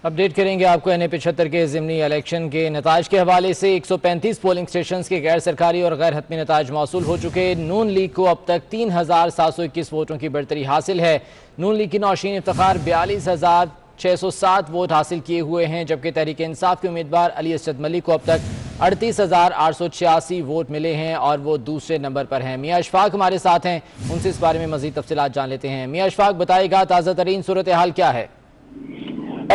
Update करेंगे आपको NA-75 के ज़िमनी इलेक्शन के नताज के हवाले से। 135 पोलिंग स्टेशन के गैर सरकारी और गैर हतमी नताज मौसूल हो चुके। नून लीग को अब तक 3721 वोटों की बढ़तरी हासिल है। नून लीग की नौशीन इफ्तिखार 42,607 वोट हासिल किए हुए हैं, जबकि तहरीक इंसाफ के उम्मीदवार अली असद मलिक को अब तक 38,886 वोट मिले हैं और वो दूसरे नंबर पर हैं। मियां अशफाक हमारे साथ हैं, उनसे इस बारे में मजीद तफसीलात जान लेते हैं। मियां अशफाक, बताएगा ताज़ा तरीन सूरत हाल क्या है?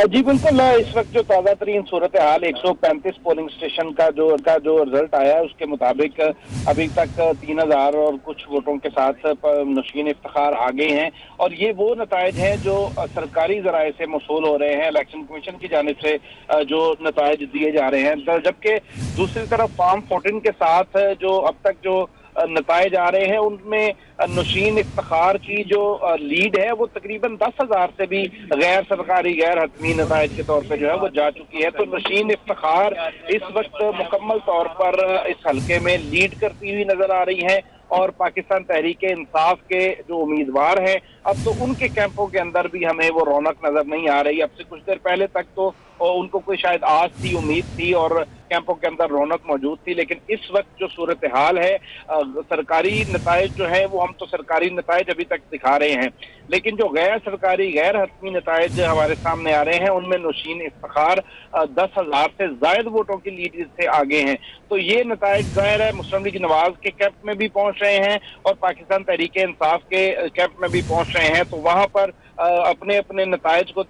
जी बिल्कुल, इस वक्त जो ताज़ा तरीन सूरत हाल 135 पोलिंग स्टेशन का जो रिजल्ट आया है उसके मुताबिक अभी तक 3000 और कुछ वोटों के साथ नशीन इफ्तिखार आ गए हैं। और ये वो नताइज हैं जो सरकारी जराए से मौसूल हो रहे हैं, इलेक्शन कमीशन की जानिब से जो नताइज दिए जा रहे हैं। जबकि दूसरी तरफ फॉर्म 14 के साथ जो अब तक जो नताइज आ रहे हैं उनमें नशीन इफ्तिखार की जो लीड है वो तकरीबन 10,000 से भी गैर सरकारी गैर हतमी नताइज के तौर पे जो है वो जा चुकी है। तो नशीन इफ्तिखार इस वक्त मुकम्मल तौर पर इस हल्के में लीड करती हुई नजर आ रही है। और पाकिस्तान तहरीक इंसाफ के जो उम्मीदवार हैं अब तो उनके कैंपों के अंदर भी हमें वो रौनक नजर नहीं आ रही। अब से कुछ देर पहले तक तो उनको कोई शायद आस थी, उम्मीद थी और कैंपों के अंदर रौनक मौजूद थी। लेकिन इस वक्त जो सूरत हाल है, सरकारी नताइज जो है वो हम तो सरकारी नताइज अभी तक दिखा रहे हैं, लेकिन जो गैर सरकारी गैर हतमी नताइज हमारे सामने आ रहे हैं उनमें नशीन इफ्तिखार 10,000 से ज्यादा वोटों की लीड से आगे हैं। तो ये नताइज जाहिर है मुस्लिम लीग नवाज के कैंप में भी पहुंच रहे हैं और पाकिस्तान तहरीक इंसाफ के कैंप में भी पहुंच रहे हैं। तो वहां पर अपने अपने नताइज को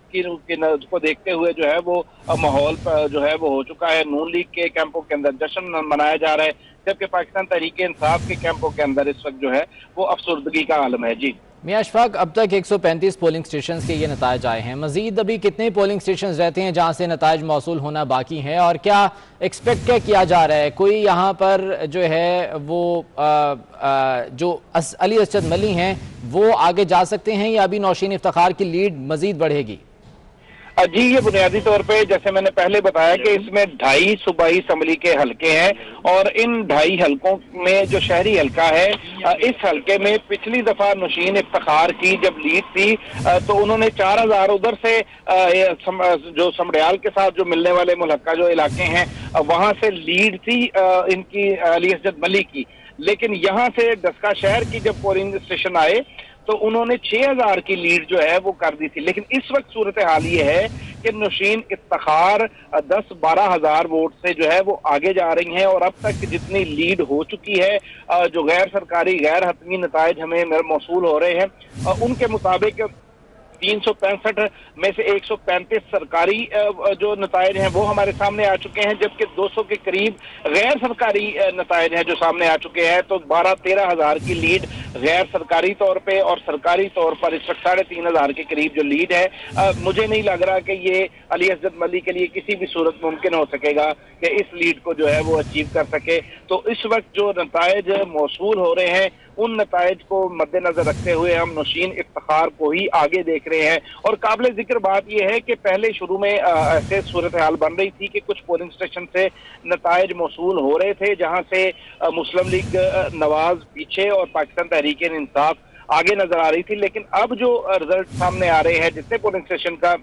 देखते हुए जो है वो माहौल जो है वो हो चुका है। नून लीग के कैंपों के अंदर जश्न मनाया जा रहा है, जबकि पाकिस्तान तहरीक इंसाफ के कैंपों के अंदर इस वक्त जो है वो अफसरदगी का आलम है। जी मियां अशफाक, अब तक 135 पोलिंग स्टेशन के ये नताइज आए हैं। मजीद अभी कितने पोलिंग स्टेशन रहते हैं जहां से नताइज मौसूल होना बाकी है, और क्या एक्सपेक्ट क्या किया जा रहा है? कोई यहाँ पर जो है वो जो अली असद मली हैं वो आगे जा सकते हैं या अभी नौशीन इफ्तिखार की लीड मजीद बढ़ेगी? जी, ये बुनियादी तौर पे जैसे मैंने पहले बताया कि इसमें 2.5 सूबाई असम्बली के हलके हैं और इन 2.5 हलकों में जो शहरी हलका है, इस हलके में पिछली दफा नशीन इफ्तिखार की जब लीड थी तो उन्होंने 4,000 उधर से जो समड़ियाल के साथ जो मिलने वाले मुल्का जो इलाके हैं वहां से लीड थी इनकी अली असद मली की। लेकिन यहाँ से डस्का शहर की जब पोलिंग स्टेशन आए तो उन्होंने 6,000 की लीड जो है वो कर दी थी। लेकिन इस वक्त सूरत हाल ये है कि नशीन इफ्तिखार 10-12 हजार वोट से जो है वो आगे जा रही हैं और अब तक जितनी लीड हो चुकी है, जो गैर सरकारी गैर हतमी नताइज हमें मौसूल हो रहे हैं उनके मुताबिक 365 में से 135 सरकारी जो नताइज हैं वो हमारे सामने आ चुके हैं, जबकि 200 के करीब गैर सरकारी नताइज हैं जो सामने आ चुके हैं। तो 12-13 हजार की लीड गैर सरकारी तौर पे और सरकारी तौर पर इस वक्त 3,500 के करीब जो लीड है, मुझे नहीं लग रहा कि ये अली असद मली के लिए किसी भी सूरत मुमकिन हो सकेगा कि इस लीड को जो है वो अचीव कर सके। तो इस वक्त जो नताइज मौसूल हो रहे हैं उन नताइज को मद्देनजर रखते हुए हम नशीन इफ्तिखार को ही आगे देख रहे हैं। और काबिल जिक्र बात यह है कि पहले शुरू में ऐसे सूरत हाल बन रही थी कि कुछ पोलिंग स्टेशन से नताइज मौसूल हो रहे थे जहां से मुस्लिम लीग नवाज पीछे और पाकिस्तान तहरीक इंसाफ आगे नजर आ रही थी। लेकिन अब जो रिजल्ट सामने आ रहे हैं, जितने पोलिंग स्टेशन का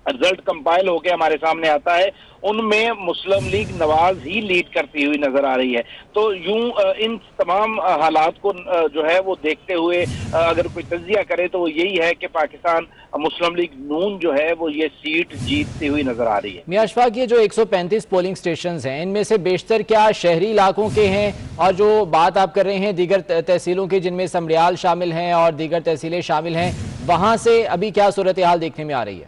रिजल्ट कंपाइल होकर हमारे सामने आता है उनमें मुस्लिम लीग नवाज ही लीड करती हुई नजर आ रही है। तो यूं इन तमाम हालात को जो है वो देखते हुए अगर कोई तज्जिया करे तो वो यही है कि पाकिस्तान मुस्लिम लीग नून जो है वो ये सीट जीतती हुई नजर आ रही है। मियां अशफाक, ये जो 135 पोलिंग स्टेशन हैं इनमें से बेशतर क्या शहरी इलाकों के हैं, और जो बात आप कर रहे हैं दीगर तहसीलों की जिनमें समड़ियाल शामिल हैं और दीगर तहसीलें शामिल हैं, वहां से अभी क्या सूरत हाल देखने में आ रही है?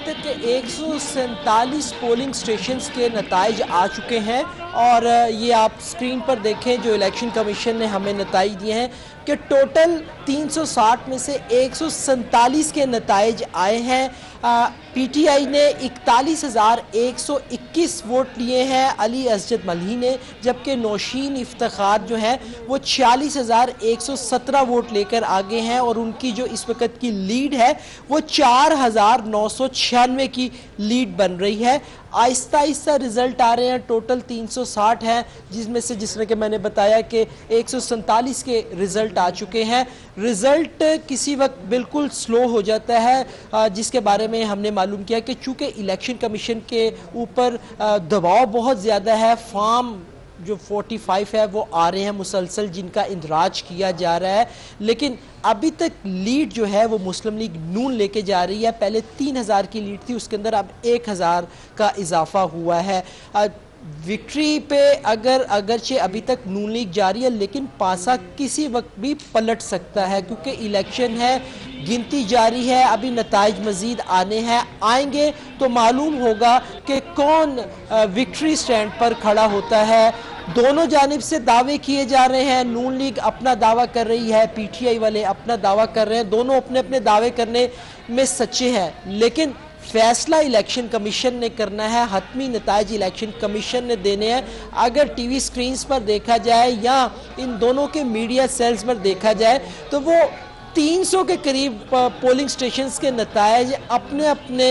147 पोलिंग स्टेशंस के नताइज आ चुके हैं और ये आप स्क्रीन पर देखें जो इलेक्शन कमीशन ने हमें नताइज दिए हैं कि टोटल 360 में से 147 के नताइज आए हैं। पीटीआई ने 41,121 वोट लिए हैं अली असद मली ने, जबकि नौशीन इफ्तिखार जो है वो 46,117 वोट लेकर आगे हैं और उनकी जो इस वक्त की लीड है वो 4,996 की लीड बन रही है। आहिस्ता आहिस्ता रिजल्ट आ रहे हैं। टोटल 360 हैं, जिसमें से जिस तरह के मैंने बताया कि 147 के रिजल्ट आ चुके हैं। रिजल्ट किसी वक्त बिल्कुल स्लो हो जाता है, जिसके बारे में हमने मालूम किया कि चूंकि इलेक्शन कमीशन के ऊपर दबाव बहुत ज़्यादा है, फॉर्म जो 45 है वो आ रहे हैं मुसलसल, जिनका इंदराज किया जा रहा है, लेकिन अभी तक लीड जो है वो मुस्लिम लीग नून लेके जा रही है। पहले 3000 की लीड थी, उसके अंदर अब 1000 का इजाफा हुआ है। विक्ट्री पे अगरचे अभी तक नून लीग जारी है, लेकिन पासा किसी वक्त भी पलट सकता है, क्योंकि इलेक्शन है, गिनती जारी है, अभी नताइज मजीद आएंगे तो मालूम होगा कि कौन विक्ट्री स्टैंड पर खड़ा होता है। दोनों जानिब से दावे किए जा रहे हैं, नून लीग अपना दावा कर रही है, पीटीआई वाले अपना दावा कर रहे हैं, दोनों अपने अपने दावे करने में सच्चे हैं, लेकिन फैसला इलेक्शन कमीशन ने करना है, हतमी नताइज इलेक्शन कमीशन ने देने हैं। अगर टीवी स्क्रीन्स पर देखा जाए या इन दोनों के मीडिया सेल्स पर देखा जाए तो वो 300 के करीब पोलिंग स्टेशंस के नताइज अपने अपने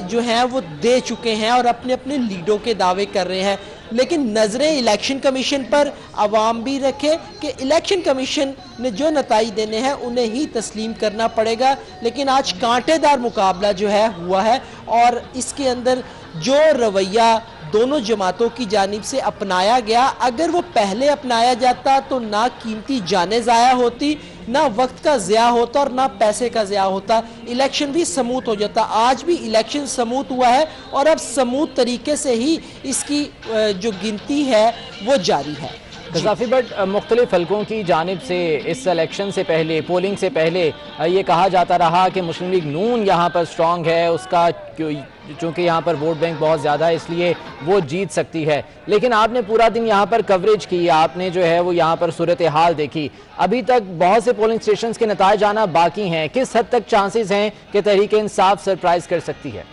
जो हैं वो दे चुके हैं और अपने अपने लीडों के दावे कर रहे हैं, लेकिन नजरें इलेक्शन कमीशन पर आवाम भी रखे कि इलेक्शन कमीशन ने जो नताइज देने हैं उन्हें ही तस्लीम करना पड़ेगा। लेकिन आज कांटेदार मुकाबला जो है हुआ है, और इसके अंदर जो रवैया दोनों जमातों की जानिब से अपनाया गया, अगर वो पहले अपनाया जाता तो ना कीमती जानें ज़ाया होती, ना वक्त का ज़िया होता और ना पैसे का ज़िया होता, इलेक्शन भी स्मूथ हो जाता। आज भी इलेक्शन स्मूथ हुआ है और अब स्मूथ तरीके से ही इसकी जो गिनती है वो जारी है। गज़ाफ़ी भट्ट, मुख्तलिफ हलकों की जानिब से इस इलेक्शन से पहले, पोलिंग से पहले ये कहा जाता रहा कि मुस्लिम लीग नून यहाँ पर स्ट्रॉन्ग है, उसका चूँकि यहाँ पर वोट बैंक बहुत ज़्यादा है इसलिए वो जीत सकती है, लेकिन आपने पूरा दिन यहाँ पर कवरेज की, आपने जो है वो यहाँ पर सूरत हाल देखी, अभी तक बहुत से पोलिंग स्टेशन के नताइज आना बाकी हैं, किस हद तक चांसेस हैं कि तहरीक इंसाफ सरप्राइज कर सकती है?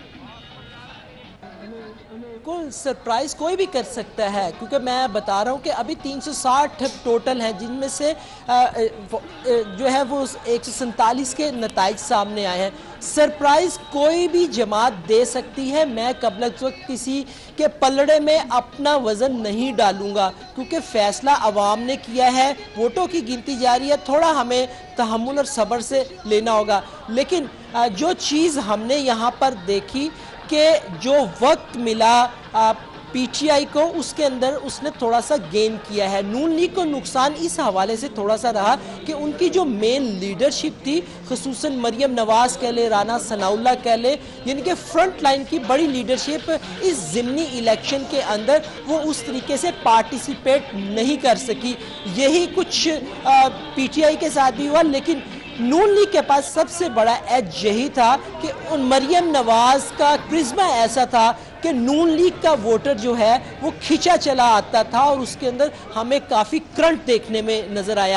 सरप्राइज कोई भी कर सकता है, क्योंकि मैं बता रहा हूं कि अभी 360 टोटल हैं, जिनमें से जो है वो 147 के नताइज सामने आए हैं। सरप्राइज कोई भी जमात दे सकती है। मैं कबल वक्त किसी के पलड़े में अपना वजन नहीं डालूंगा, क्योंकि फैसला अवाम ने किया है, वोटों की गिनती जारी है, थोड़ा हमें तहम्मुल और सब्र से लेना होगा। लेकिन जो चीज़ हमने यहाँ पर देखी कि जो वक्त मिला पीटीआई को, उसके अंदर उसने थोड़ा सा गेन किया है। नून लीग को नुकसान इस हवाले से थोड़ा सा रहा कि उनकी जो मेन लीडरशिप थी, खुसूसन मरियम नवाज कह ले, राना सनाउल्लाह कह ले, यानी कि फ्रंट लाइन की बड़ी लीडरशिप इस ज़िमनी इलेक्शन के अंदर वो उस तरीके से पार्टिसिपेट नहीं कर सकी। यही कुछ पीटीआई के साथ भी हुआ, लेकिन नून लीग के पास सबसे बड़ा एज यही था कि उन मरियम नवाज का क्रिज्मा ऐसा था कि नून लीग का वोटर जो है वो खिंचा चला आता था और उसके अंदर हमें काफ़ी करंट देखने में नज़र आया।